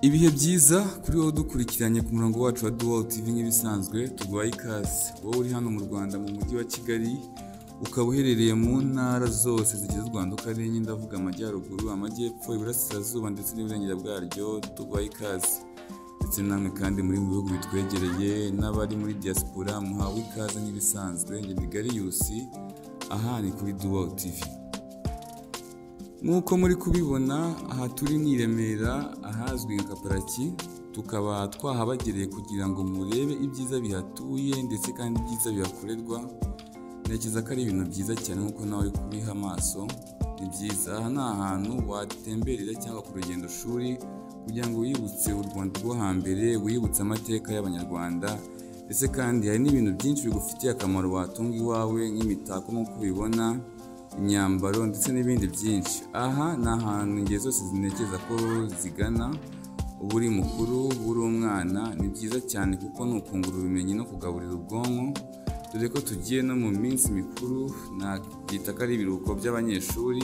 Ibihe byiza kuri wowe dukurikiranye ku murongo wacu wa Dual TV nk'ibisanzwe tuguhaye ikaze. Wowe uri hano mu Rwanda mu mujyi wa Kigali ukaba uherereye mu ntara zose zigize u Rwanda uko ari enye, ndavuga amajyaruguru, amajyepfo, iburasirazuba ndetse n'iburengera bwaryo, tuguhaye ikaze. Ndetse namwe kandi muri mu bihugu bitwegereye n'abari muri diaspora muhawe ikaze nk'ibisanzwe. Njye ni Garius, aha ni kuri Dual TV. Nk'uko muri kubibona aha turi ni i Remera ahazwi nka Kaparaki, tukaba twahabagereye kugira ngo murebe ibyiza bihatuye ndetse kandi ibyiza bihakorerwa. Ntekereza ko ari ibintu byiza cyane nk'uko nawe uri kubiha amaso. Ni byiza, aha ni ahantu watemberera cyangwa ku rugendo shuri kugira ngo wibutse u Rwanda rwo hambere, wibutse amateka y'Abanyarwanda, ndetse kandi hari n'ibintu byinshi bigufitiye akamaro watunga iwawe nk'imitako nk'uko ubibona, imyambaro ndetse n'ibindi byinshi. Aha ni ahantu ingeri zose zintekereza ko zigana, uba uri mukuru, uba uri umwana. Ni byiza cyane kuko ni ukungura ubumenyi no kugaburira ubwonko, dore ko tugiye no mu minsi mikuru, nabyita ko ari ibiruhuko by'abanyeshuri.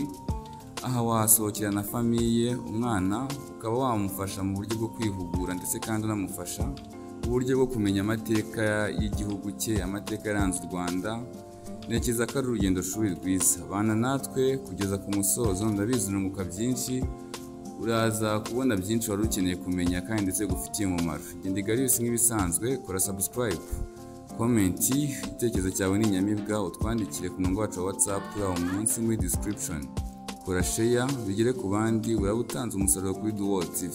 Aha wahasohokera na famiye, umwana ukaba wamufasha mu buryo bwo kwihugura ndetse kandi unamufasha uburyo bwo kumenya amateka y'igihugu cye, amateka yaranze u Rwanda. Ntekereza ko ari urugendo shuri rwiza. Bana natwe kugeza ku musozo, ndabizi urunguka byinshi, uraza kubona byinshi wari ukeneye kumenya kandi ndetse gufitiye umumaro. Genda Garius nk'ibisanzwe, kora subscribe, comment, igitekerezo cyawe ni inyamibwa, utwandikire ku murongo wacu wa WhatsApp uri munsi muri description. Kora share bigere ku bandi, uraba utanze umusaruro kuri Dual TV.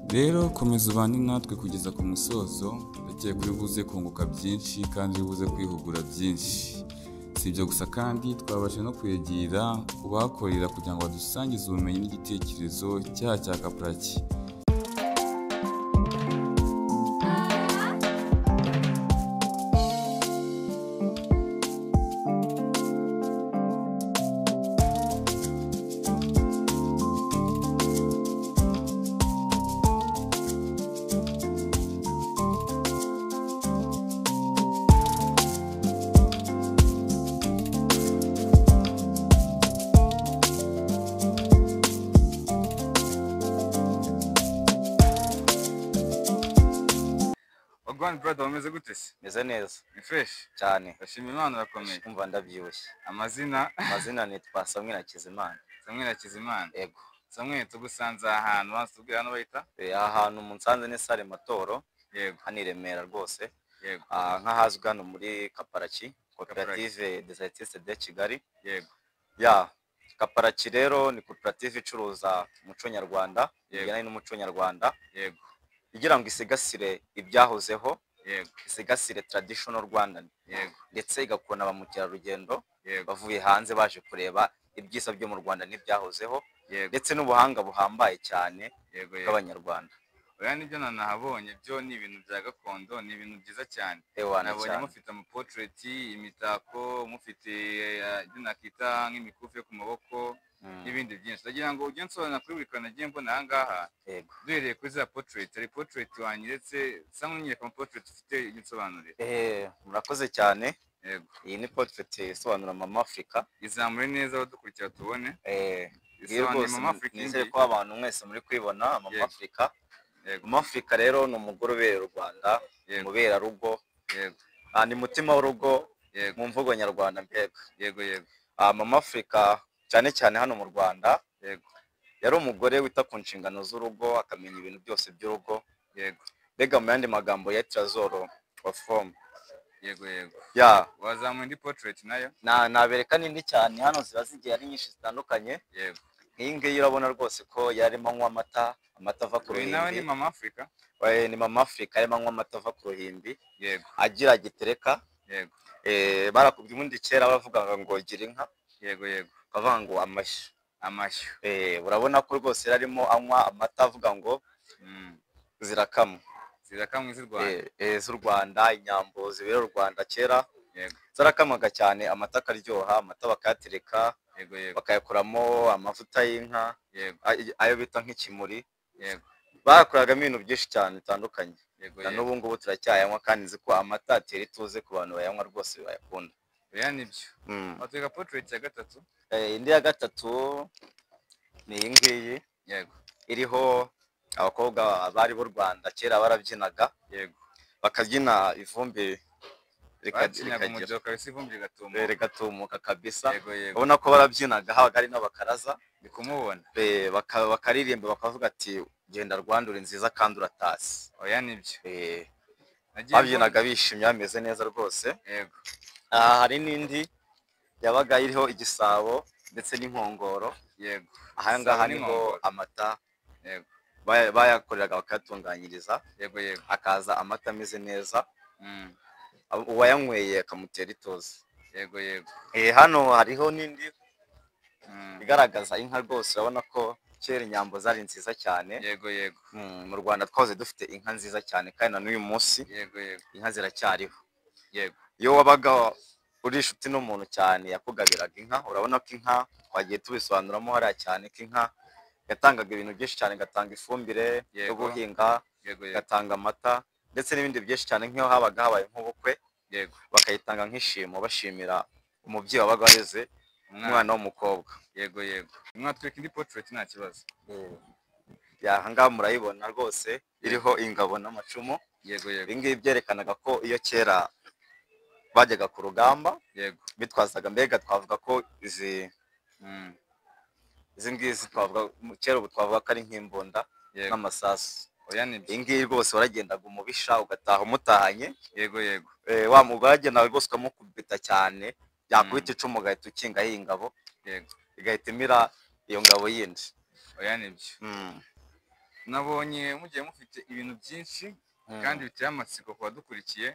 Rero komeza ubane natwe kugeza ku musozo, ndakeka kuri buze kunguka byinshi kandi buze kwihugura byinshi. Si ibyo gusa kandi twabasha no kwegera kubakorera kugira ngo badusangize ubumenyi n'igitekerezo cyaha cya Kaparaki. Brother, umeze gute se? Meze neza. Ni fresh cyane. Ndashima Imana urakomeye. Umva ndabyibushye. Amazina nitwa Samuel Hakizimana. Samuel Hakizimana. Yego. Samuel, tugusanze ahantu wasubwira hano bayita? Ahantu munsanze ni Sale Matoro. Yego. Hano i Remera rwose. Yego. Nk'ahazwi hano muri Kaparaki, Koperative des Artistes de Kigali. Yego. Ya, Kaparaki rero ni koperative icuruza umuco nyarwanda, bijyanye n'umuco nyarwanda. Yego. Kugira ngo isigasire ibyahozeho, yego, isigasire traditional Rwanda, yego, ndetse igakona ba mukerarugendo yego, bavuye hanze baje kureba ibyiza byo mu Rwanda n'ibyahozeho, yego, ndetse n'ubuhanga buhambaye cyane yego bw'Abanyarwanda. Oya, nibyo nanahabonye, byo ni ibintu bya gakondo, ni ibintu byiza cyane. Nabonye mufite amaportrait, imitako, mufite nakita nk'imikufi yo ku maboko n'ibindi byinshi. Ndagira ngo ujye nsobanura kuri buri kantu nagiye mbona aha ngaha. Yego. Duhereye kuri za portrait, hari portrait wanyeretse, sanga unyereka amaportrait ufite insobanurire. Murakoze cyane. Yego. Iyi ni portrait isobanura Mama Africa. Izamure neza abadukurikira tubone. Isobanura Mama Africa. Nizere ko abantu mwese muri kwibona Mama Africa. Yego. Mama Africa rero ni umugore uberera u Rwanda, umubera rugo. Yego. Ni mutima w'urugo mu mvugo nyarwanda mbega. Yego, yego. Mama Africa cyane cyane hano mu Rwanda. Yego. Yari umugore wita ku nshingano z'urugo, akamenya ibintu byose by'urugo. Yego. Mbega mu yandi magambo ya Trezor of Form. Yego, yego. Ya, wazamuye indi portrait nayo? Nabereka nindi cyane, hano ziba zigiye ari nyinshi zitandukanye. Yego. Iyi ngiyi urabona rwose ko yarimo anywa amata ava ku ruhimbi. Nawe ni Mama Africa? Ni Mama Africa yarimo anywa amata ava ku ruhimbi. Yego. Agira gitereka. Yego. Barakubye ubundi kera bavuga ngo gira inka. Yego, yego. Bavuga ngo amashyo. Amashyo. Urabona ko rwose yarimo anywa amata avuga ngo zirakamwa. Zirakamwa z'u Rwanda. Z'u Rwanda, inyambo zibera u Rwanda kera. Yego. Zarakamaga cyane, amata akaryoha, amata bakayatereka. Yego, yego. Bakayakuramo amavuta y'inka. Yego. Ayo bita nk'ikimuri. Yego. Bakoragamo ibintu byinshi cyane bitandukanye. Yego. Na n'ubu ngubu turacyayanywa kandi nzi ko amata atera ituze ku bantu bayanywa rwose bayakunda. Oya, nibyo. Wateka portrait ya gatatu? Indi ya gatatu ni iyi ngiyi. Yego. Iriho abakobwa bari b'u Rwanda kera barabyinaga yego bakabyina ivumbi bakinyaga umujyo kabisa ivumbi rigatumuka kabisa. yego yego ubona ko barabyinaga habaga ari n'abakaraza ndi kumubona bakaririmba bakavuga ati genda Rwanda uri nziza kandi uratashye. oya nibyo babyinaga bishimye bameze neza rwose. yego hari n'indi yabaga iriho igisabo ndetse n'inkongoro. yego aha ngaha niho amata yego bayakoreraga bakayatunganyiriza. yego yego akaza amata ameze neza, uwayanyweye akamutera itoze. yego yego hano hariho n'indi igaragaza inka rwose. urabona ko kera inyambo zari nziza cyane. yego yego mu Rwanda twahoze dufite inka nziza cyane kandi na n'uyu munsi yego yego inka ziracyariho. yego iyo wabaga uri inshuti n'umuntu cyane yakugabiraga inka. urabona ko inka twagiye tubisobanuramo hariya cyane ko inka yatangaga ibintu byinshi cyane, igatanga ifumbire yo guhinga, igatanga amata ndetse n'ibindi byinshi cyane. nk'iyo habaga habaye nk'ubukwe yego bakayitanga nk'ishimo bashimira umubyeyi wabaga wareze umwana w'umukobwa. yego yego mwatwereka indi portrait nta kibazo. aha ngaha murayibona rwose iriho ingabo n'amacumu. yego yego ibi ngibi byerekanaga ko iyo kera bajyaga ku rugamba yego bitwazaga, mbega twavuga ko izi ngizi twavuga kera ubu twavuga ko ari nk'imbunda n'amasasu. oya nibyo iyi ngiyi rwose waragendaga umubisha ugataha umutahanye. yego yego wa mugore wagendaga rwose ukamukubita cyane, yakubita icumu ugahita ukingaho iyi ngabo, yego igahita imira iyo ngabo yindi. oya nibyo nabonye mugiye mufite ibintu byinshi kandi biteye amatsiko ku badukurikiye.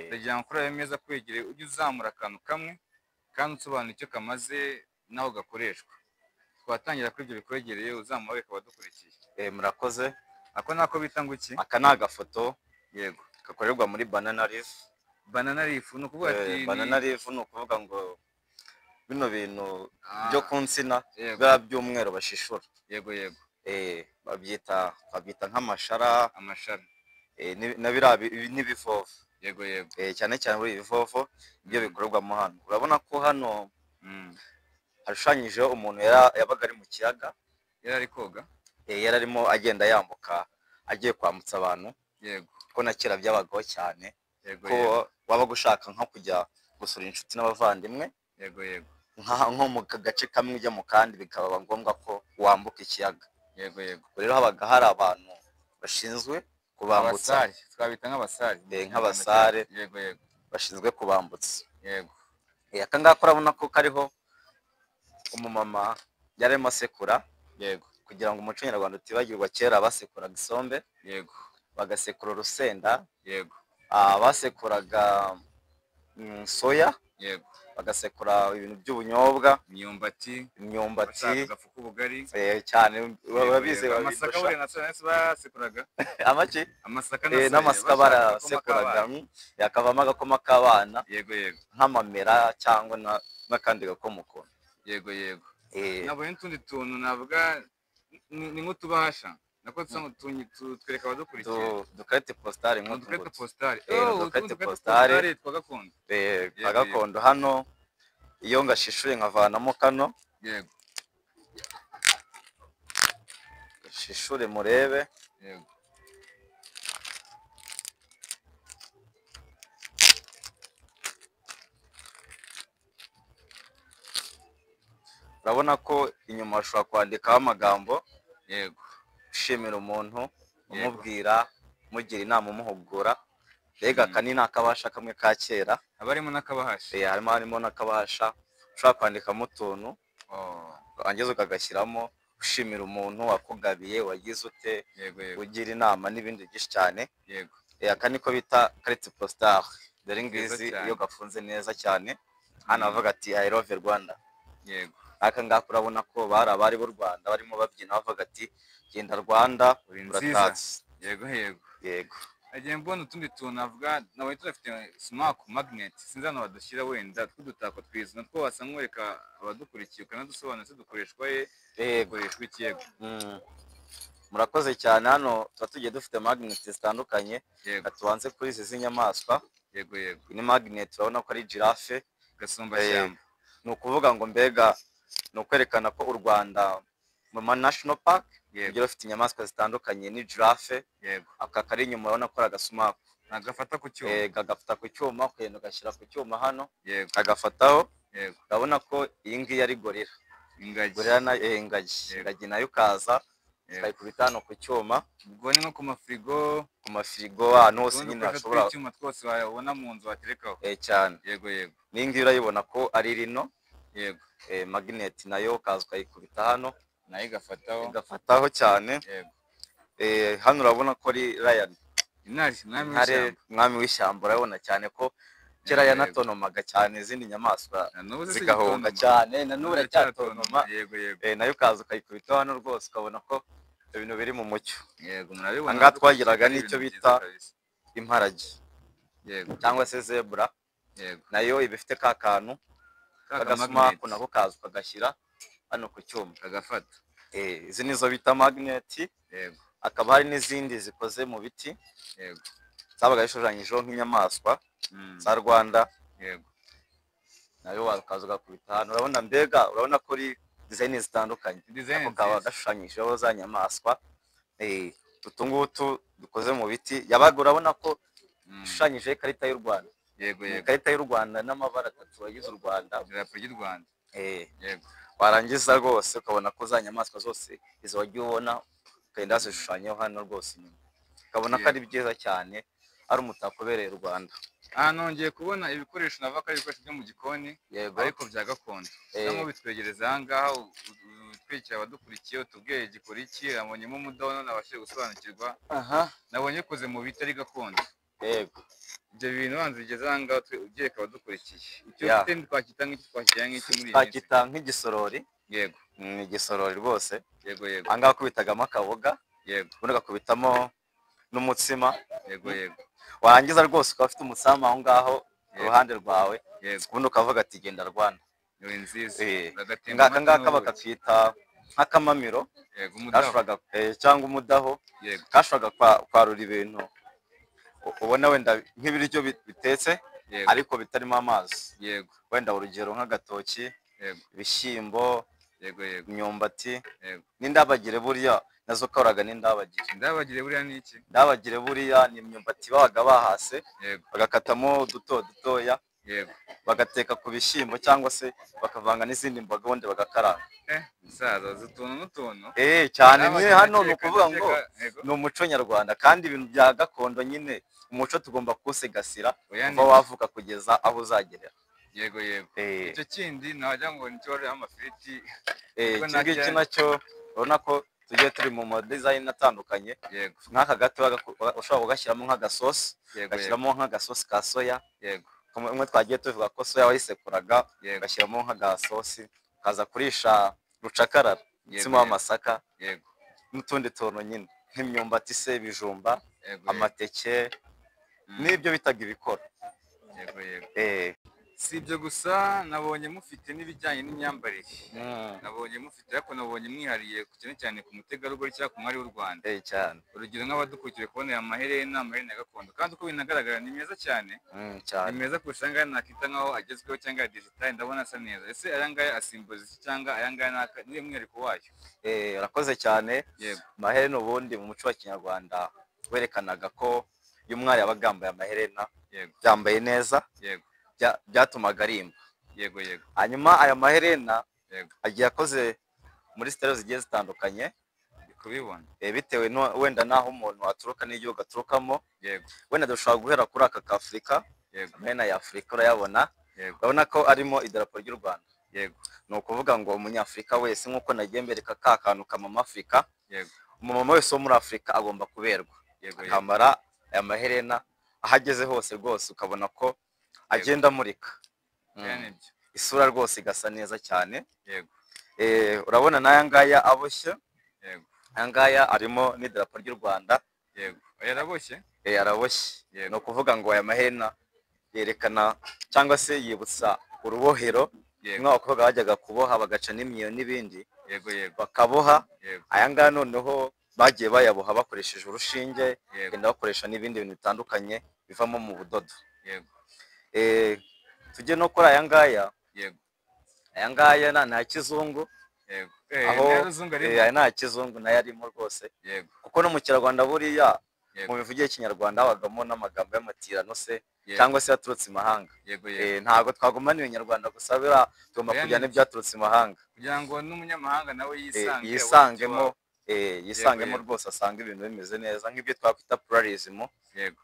ndagira ngo kuri ayo meza kwegereye ujye uzamura akantu kamwe kandi usobanura icyo kamaze naho gakoreshwa. twatangira kuri ibyo bikwegereye uzamura reka badukurikiye. murakoze. ako nako bita ngo iki? aka ni agafoto yego gakorerwa muri banana leaf. banana leaf ni ukuvuga ati banana leaf ni ukuvuga ngo bino bintu byo ku nsina biba by'umweru bashishura. yego yego babyita nk'amashara. amashara na biriya n'ibivovo. yego yego cyane cyane muri ibivovo ibyo bikorerwamo hano. urabona ko hano hashushanyijeho umuntu yabaga ari mu kiyaga, yari ari koga, yari arimo agenda yambuka agiye kwambutsa abantu. yego ko na kera byabagaho cyane yego ko wabaga ushaka nko kujya gusura inshuti n'abavandimwe. yego yego nko mu gace kamwe ujya mu kandi bikaba ngombwa ko wambuka ikiyaga. yego yego rero habaga hari abantu bashinzwe kubambutsa, twabita nk'abasare. nk'abasare yego yego bashinzwe kubambutsa. yego aka ngaka urabona ko kariho umumama yarimo asekura. yego kugira ngo umuco nyarwanda utibagirwa, kera basekuraga isombe, yego bagasekura urusenda, yego basekuraga soya, yego bagasekura ibintu by'ubunyobwa, imyumbati agafu k'ubugari cyane. urabizi amasaka buri na soya basekuraga amaki amasaka n'amasaka barasekuraga yakavamo agakoma k'abana. yego yego nk'amamera cyangwa n'akandi gakoma ukuntu. yego yego nabonye n'utundi tuntu navuga ni nk'utubahasha nako twereka abadukurikiye. dukarite postale dukarite postale twa gakondo. twa gakondo. hano iyo ngashishuye nkavanamo kano. yego gashishure murebe. yego urabona ko inyuma ushobora kwandikaho amagambo. yego ushimira umuntu, umubwira, umugira inama, umuhugura. mbega aka ni akabasha kamwe ka kera. haba harimo n'akabahasha. harimo n'akabasha ushobora kwandikamo utuntu wangiza ukagashyiramo ushimira umuntu wakugabiye, wagize ute, ugira inama n'ibindi byinshi cyane. yego aka niko bita carte postale. dore ngizi iyo gafunze neza cyane hano bavuga ati I love Rwanda. yego aka ngaka urabona ko bari abari b'u Rwanda barimo babyina bavuga ati genda Rwanda uratatse. yego yego yego agiye mbona utundi tuntu navuga nawe tudafite smack magnet sinzi hano badushyira wenda tw'udutako twiza natwo wasa nkwereka abadukurikiye ukanadusobanura dukoreshwa dukoreshwa iki. yego murakoze cyane. hano tuba tugiye dufite magnet zitandukanye. tubanze kuri izi z'inyamaswa. yego yego ni magnet urabona ko ari giraffe gasumbashyamba. ni ukuvuga ngo mbega ni ukwerekana ko u Rwanda Mama National Park Yego. ugira ufite inyamaswa zitandukanye ni giraffe Yego. aka kari inyuma urabona ko ari agasumaku Agafata ku cyuma. gagafata ku cyuma ukagenda ugashyira ku cyuma hano Yego. kagafataho. Yego. urabona ko iyi ngiyi ari gorira. Ingagi. Gorira na ingagi nayo ukaza ukayikubita hano ku cyuma. Ubwo ni nko ku mafirigo. Ku mafirigo ahantu hose nyine hashobora icyuma twose wabona mu nzu waterekaho. cyane. Yego yego. N'iyi ngiyi urayibona ko ari rino. Yego. Magnet nayo ukaza ukayikubita hano nayo igafataho cyane. Yego. Hano urabona ko ari lion. Intare umwami w'ishyamba urabona cyane ko kera yanatonomaga cyane izindi nyamaswa zigahunga cyane na n'ubu iracyatonoma. Yego yego. Nayo ukaza ukayikubita hano rwose ukabona ko ibintu biri mu mucyo. Yego murabibona. Angaha twagiraga n'icyo bita imparage. Yego. Cyangwa se zebra. Yego. Nayo iba ifite ka kantu k'agasumaku nako kaza ukagashyira hano ku cyuma kagafata. Izi nizo bita magnet. Yego. Akaba hari n'izindi zikoze mu biti. Yego. Zabaga zishushanyijeho nk'inyamaswa za Rwanda. Yego. Nayo wakaza ugakubita hano urabona ko ari design zitandukanye. Ako kaba gashushanyijeho za nyamaswa. Utu ngutu dukoze mu biti yabaga urabona ko dushushanyijeho ikarita y'u Rwanda. Yego yego. Ikarita y'u Rwanda n'amabara atatu agize u Rwanda. Idarapo ry'u Rwanda. Yego. Warangiza rwose ukabona ko za nyamaswa zose izo wagiye ubona ukagenda zishushanyaho hano rwose inyuma. Ukabona ko ari byiza cyane ari umutako ubereye u Rwanda. Nongeye kubona ibikoresho nava ko ari ibikoresho byo mu gikoni ariko bya gakondo. Namo bitwegereza aha ngaha twikira abadukurikiye utubwiye igikora iki abonyemo umudono nabashije gusobanukirwa. Nabonye koze mu biti ari gakondo. Yego. Ibyo bintu banze bigeze aha ngaha ubyeka abadukurikiye. Icyo gitende twakita nk'iki muri iyi twakita nk'igisorori. Yego. Ni igisorori rwose. Yego yego. Aha ngaha kubitagamo akaboga. Yego. Ubundi ugakubitamo n'umutsima. Yego yego. Warangiza rwose ukaba ufite umutsama aho ngaho uruhande rwawe. Yego. Ubundi ukavuga ati genda Rwanda. Ni nziza. Ngaka ngaka bakakita nk'akamamiro. Yego. Umudaho. Cyangwa umudaho. Yego. Kashoboraga kwarura ibintu ubona wenda nk'ibiryo bitetse ariko bitarimo amazi. Yego. Wenda urugero nk'agatoki. Yego. Ibishyimbo. Yego yego. Imyumbati. Yego. N'indabagire buriya nazo koraga n'indabagire. Indabagire buriya ni iki? Indabagire buriya ni imyumbati babaga bahase. Yego. Bagakatamo dutoya. Yego. Bagateka ku bishyimbo cyangwa se bakavanga n'izindi mboga ubundi bagakaranga. Musaza utuntu n'utuntu. Cyane ni hano ni ukuvuga ngo ni umuco nyarwanda kandi ibintu bya gakondo nyine umuco tugomba kuwusigasira kuva wavuka kugeza aho uzagerera. Yego yego. Icyo kindi najya ngo nicyo wari amafiriti. Iki ngiki nacyo urabona ko tugiye turi mu design atandukanye. Yego. Nk'aka gato ushobora kugashyiramo nk'agasosi. Ugashyiramo nk'agasosi ka soya. Yego. Umwe twagiye tuvuga ko soya wayisekuraga ugashyiramo nk'agasosi ukaza kurisha rucakarara umutsima w'amasaka. Yego. N'utundi tuntu nyine nk'imyumbati se ibijumba amateke n'ibyo bitaga ibikoro. Yego yego. Si ibyo gusa nabonye mufite n'ibijyanye n'imyambarire. Nabonye mufite ariko nabonye mwihariye cyane ku mutegarugori cyangwa ku mwari w'u Rwanda. Cyane. Urugero nk'abadukurikiye kubonera amaherena ya gakondo kandi uko binagaragara ni meza cyane. Cyane. Ni meza kurusha aya nakita nkaho agezweho cyangwa ya digital ndabona asa neza. Ese aya ngaya asimbuza iki cyangwa aya ngaya niwe mwihariko wayo? Urakoze cyane. Yego. Amaherena ubundi mu muco wa Kinyarwanda werekanaga ko iyo umwari yabaga yambaye amaherena byambaye neza. Yego. Byatumaga arimba. Yego yego. Hanyuma aya maherena agiye akoze muri style zigiye zitandukanye. Kubibona. Bitewe wenda naho umuntu aturuka n'igihugu aturukamo. Yego. Wenda dushobora guhera kuri aka ka Afrika. Yego. Amaherena ya Afrika urayabona. Yego. Urabona ko arimo idarapo ry'u Rwanda. Yego. Ni ukuvuga ngo umunyafrika wese nk'uko nagiye mbereka ka kantu ka mama Afrika. Yego. Umumama wese wo muri Afrika agomba kuberwa. Yego. Akambara aya maherena ahageze hose rwose ukabona ko agenda amurika. Isura rwose igasa neza cyane. Yego. Urabona n'aya ngaya aboshye. Yego. Aya ngaya arimo n'idarapo ry'u Rwanda. Yego. Yaraboshye? Araboshye. Ni ukuvuga ngo aya maherena yerekana cyangwa se yibutsa urubohero. Nk'abakobwa bajyaga kuboha bagaca n'imyeyo n'ibindi. Yego yego. Bakaboha. Yego. Aya ngaya noneho bagiye bayaboha bakoresheje urushinge. Bagenda bakoresha n'ibindi bintu bitandukanye bivamo mu budodo. Yego. Tujye no kuri aya ngaya. Yego. Aya ngaya nta kizungu. yego nta kizungu nayo arimo rwose, yego, kuko no mu kinyarwanda buriya yego, mu mivugire y'ikinyarwanda habagamo n'amagambo y'amatirano se yego, cyangwa se yaturutse imahanga. yego, yego, ntabwo twagumana ibinyarwanda gusa, bira tugomba kujya n'ibyaturutse imahanga kugira ngo n'umunyamahanga nawe yisangemo yego, rwose, asanga ibintu bimeze neza nk'ibyo twakwita pluralism. yego,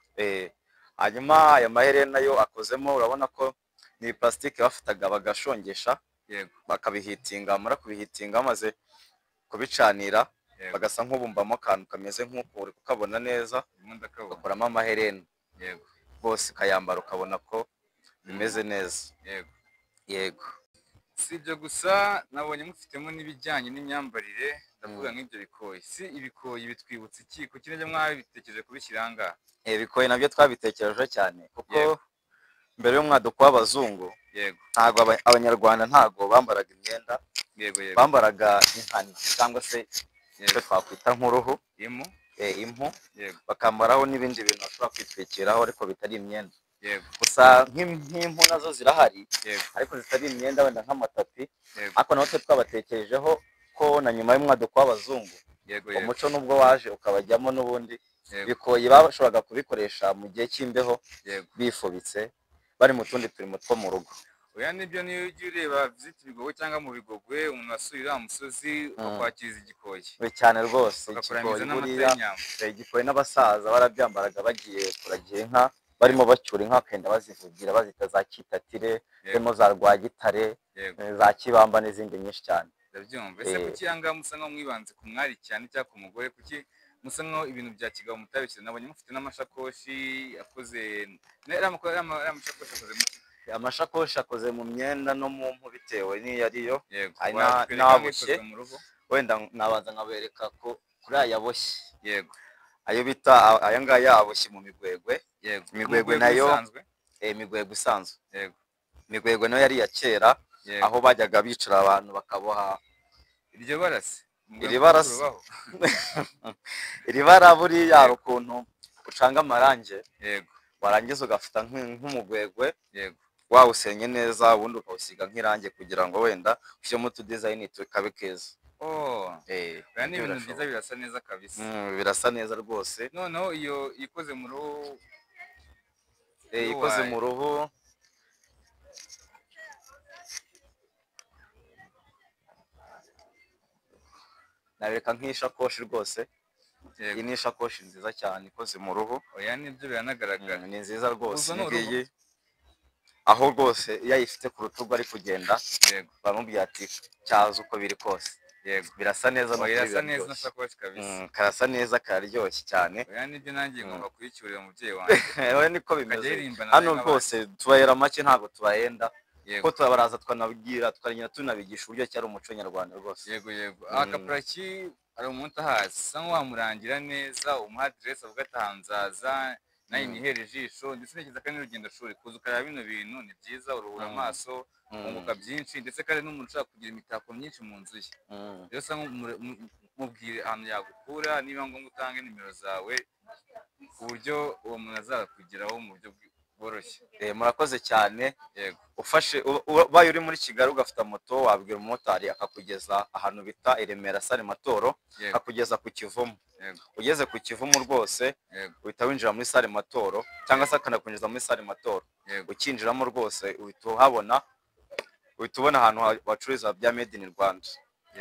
hanyuma aya maherena yo akozemo, urabona ko ni plastique bafataga bagashongesha, yego, bakabihitinga, bamara kubihitinga bamaze kubicanira yego, bagasa nk'ubumbamo akantu kameze nk'uko uri kukabona neza, bakoramo amaherena, yego, bose ukayambara ukabona ko bimeze neza. yego, yego. si ibyo gusa nabonye mufitemo n'ibijyanye n'imyambarire, ndavuga nk'ibyo bikoyi. Si ibikoyi bitwibutsa iki? Kuki nabyo mwabitekereje kubishyira ahangaha? Ibikoyi nabyo twabitekereje cyane kuko mbere y'umwaduko w'abazungu, yego, ntabwo abanyarwanda ntabwo bambaraga imyenda, yego, yego, bambaraga inkani cyangwa se icyo twakwita nk'uruhu, impu, yego, bakambaraho n'ibindi bintu bashobora kwitwikiraho ariko bitari imyenda. yego, gusa nk'impu nazo zirahari, yego, ariko zitari imyenda, wenda nk'amatapi, yego, ariko naho twabatekerejeho ko na nyuma y'umwaduko w'abazungu, yego, umuco nubwo waje ukabajyamo n'ubundi, yego, ibikoyi bashoboraga kubikoresha mu gihe cy'imbeho, yego, bifubitse bari mu tundi turimo two mu rugo. oya nibyo, niyo ujya ureba Visit Bigogwe cyangwa mu Bigogwe, umuntu wasuye uriya musozi ukakwakiriza igikoyi cyane rwose. bagakoraniza n'amata y'inyama. igikoyi n'abasaza barabyambaraga bagiye kuragira inka, barimo bacyura inka bakenda bazivugira, bazita za Kitatire, harimo za Rwagitare, za Kibamba n'izindi nyinshi cyane. Ndabyumva. Ese kuki ahangaha musa nkaho mwibanze ku mwari cyane cyangwa ku mugore? Kuki musa nkaho ibintu bya kigabo mutabikira? Nabonye mufite n'amashakoshi akoze, amashakoshi akoze mu amashakoshi akoze mu myenda no mu mpu bitewe n'iyo ariyo. Yego, n'aboshye, wenda nabanza nkabereka ko kuri aya aboshye, yego, ayo bita aya ngaya aboshye mu migwegwe. yego, imigwegwe nayo imigwegwe isanzwe, yego, imigwegwe nayo yari iya kera, aho bajyaga bicara abantu bakaboha iryo barase. iri bara buriya hari ukuntu ucanga amarange, yego, warangiza ugafata nk'umugwegwe, yego, wawusenye neza, ubundi ukawusiga nk'irange kugira ngo wenda ushyiremo utudizayini tukabe keza. ni ibintu byiza, birasa neza kabisa. birasa neza rwose. Noneho iyo ikoze mu ruhu, ikoze mu ruhu, nabereka nk'ishakoshi rwose. iyi ni ishakoshi nziza cyane ikoze mu ruhu. oya nibyo biranagaragara, ni nziza rwose. ngiyi aho rwose iyo ayifite ku rutugu ari kugenda, bamubwira ati cyaza uko biri kose. yego, birasa neza, birasa neza na sakoshi kabisa. karasa neza, kararyoshye cyane. oya nibyo nanjye ngomba kuyicyurira umubyeyi wanjye. oya niko bimeze hano rwose, tubahera make ntabwo tubahenda, kuko turabaraza tukanabwira tukagenda tunabigisha uburyo cyari umuco nyarwanda rwose. yego, yego. Akaparaki ari umuntu ahazi, usa nk'uwamurangira neza, umuha aderesi avuga ati aha nzaza nayo nihere ijisho, ndetse ntekereza ko n'urugendo shuri kuza ukareba bino bintu ni byiza, uruhura amaso, wunguka byinshi, ndetse kandi n'umuntu ushaka kugira imitako myinshi mu nzu ye. rero usa nk'umubwire ahantu yagukura, niba ngombwa utange nimero zawe ku buryo uwo muntu azakugeraho mu buryo bworoshye. murakoze cyane. yego, ufashe ubaye uri muri Kigali ugafata moto, wabwira umumotari akakugeza ahantu bita i Remera Sale Matoro, akakugeza ku Kivumu. ugeze ku Kivumu rwose uhita winjira muri Sale Matoro, cyangwa se akanakwinjiza muri Sale Matoro. ukinjiramo rwose uhita uhabona, uhita ubona ahantu bacururiza bya Made in Rwanda.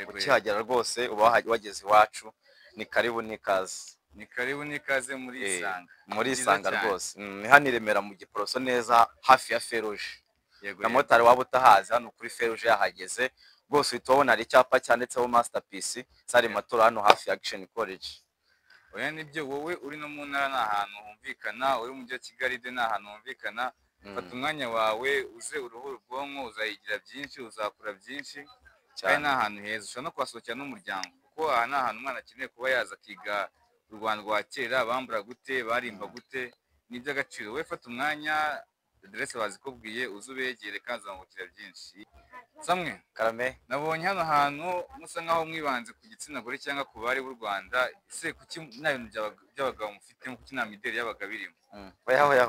ukihagera rwose uba wageze iwacu. ni karibu n'ikaze. ni karibu n'ikaze muri Isanga. muri Isanga rwose. ni hano i Remera mu Giporoso neza hafi ya Feruje. na motari waba utahazi, hano kuri Feruje yahageze rwose uhita ubona hari icyapa cyanditseho Masterpiece Sale Matoro hano hafi ya Action College. oya nibyo, wowe uri no mu ntara ni ahantu humvikana, uri mu mujyi wa Kigali de ni ahantu humvikana. fata umwanya wawe uze uruhura ubwonko, uzayigira byinshi, uzakura byinshi, kandi ni ahantu heza. ushobora no kuhasohokera n'umuryango, kuko aha ni ahantu umwana akeneye kuba yaza akiga u Rwanda rwa kera, bambura gute, barimba gute, ni iby'agaciro. we fata umwanya, aderesi bazikubwiye, uze ubegere kandi uzamukira byinshi. Samwe Karame, nabonye hano hantu musa nkaho mwibanze ku gitsina gore cyangwa ku bari b'u Rwanda. ese kuki nta bintu by'abagabo mufite, kuki nta mideli y'abagabo irimo?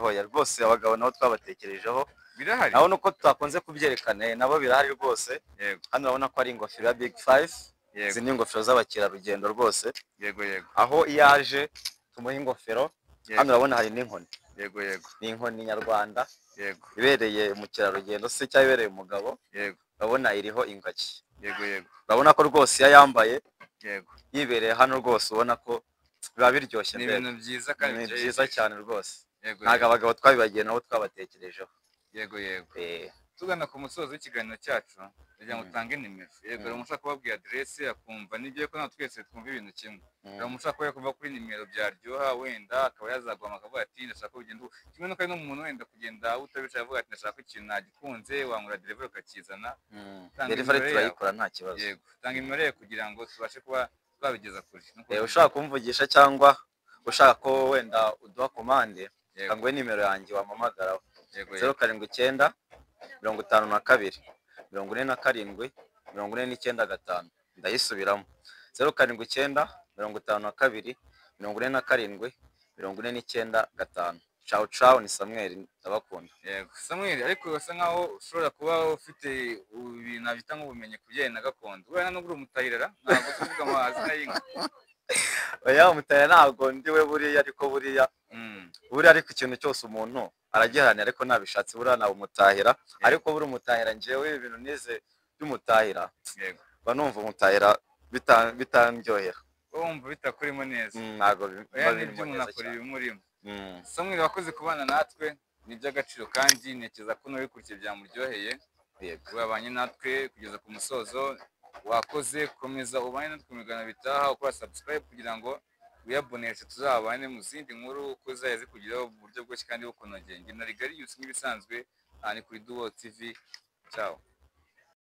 hoya rwose abagabo nabo twabatekerejeho, birahari naho nuko tutakunze kubyerekana nabo birahari rwose. Hano urabona ko ari ingofero ya Big 5. Izi ni ingofero z'abakerarugendo rwose. Yego aho yaje tumuha ingofero. Hano urabona hari n'inkoni. Yego ni inkoni nyarwanda. Yego ibereye umukerarugendo se cyangwa ibereye umugabo. Yego urabona iriho ingagi. Yego urabona ko rwose yayambaye. Yego yibereye hano rwose ubona ko biba biryoshye mbere. Ni ibintu byiza kandi ni byiza cyane rwose. Yego ntago abagabo twabibagiye nabo twabatekerejeho. Yego tugana ku musozo w'ikiganiro cyacu kugira ngo utange nimero. Yego umushaka kubabwira adresse akumva nibyo ko natwe twese twumva ibintu kimwe. Umushaka ko yakuva kuri nimero byaryoha wenda akaba yazagwama akavuga ati ndashaka kugenda kimwe no kandi n'umuntu wenda kugenda utabisha avuga ati ndashaka ikintu nagikunze wangura delivery ukakizana. Delivery turayikora nta kibazo. Yego tanga nimero kugira ngo tubashe kuba twabigeza kure. Ushaka kumvugisha cyangwa ushaka ko wenda uduha komande kangwe nimero yanjye wamamagara. 079 52 47 47 ndayisubiramo 079 52 47 47. Ciao ciao ni Samuel ndabakunda. Yego Samuel ariko basa nkaho ushobora kuba ufite ibintu bita nk'ubumenyi kujyana na gakondo. Wena no guri umutayirara ntabwo tuvuga amazina y'inka. Oya umutayira ntabwo ndiwe buriya ariko buriya ariko ikintu cyose umuntu aragiharanira ariko nabishatse buriya nabo umutahira ariko buri umutahira njewe ibintu nize by'umutahira. Yego banumva umutahira bitandyohera. Wumva bitakurimo neza. Ntago birimo neza cyane. Ibimurimo. Samuel wakoze kubana natwe ni by'agaciro kandi nekeza ko nabikurikiye byamuryoheye. Yego babanye natwe kugeza ku musozo. Wakoze komeza ubane natwe kumigana bitaha ukora subscribe kugira ngo wiyaboneshe tuzabane mu zindi nkuru uko zaje kugiraho uburyo bwose kandi bukonogeye. Nge na Rigarius nk'ibisanzwe ni kuri Duo TV. Ciao.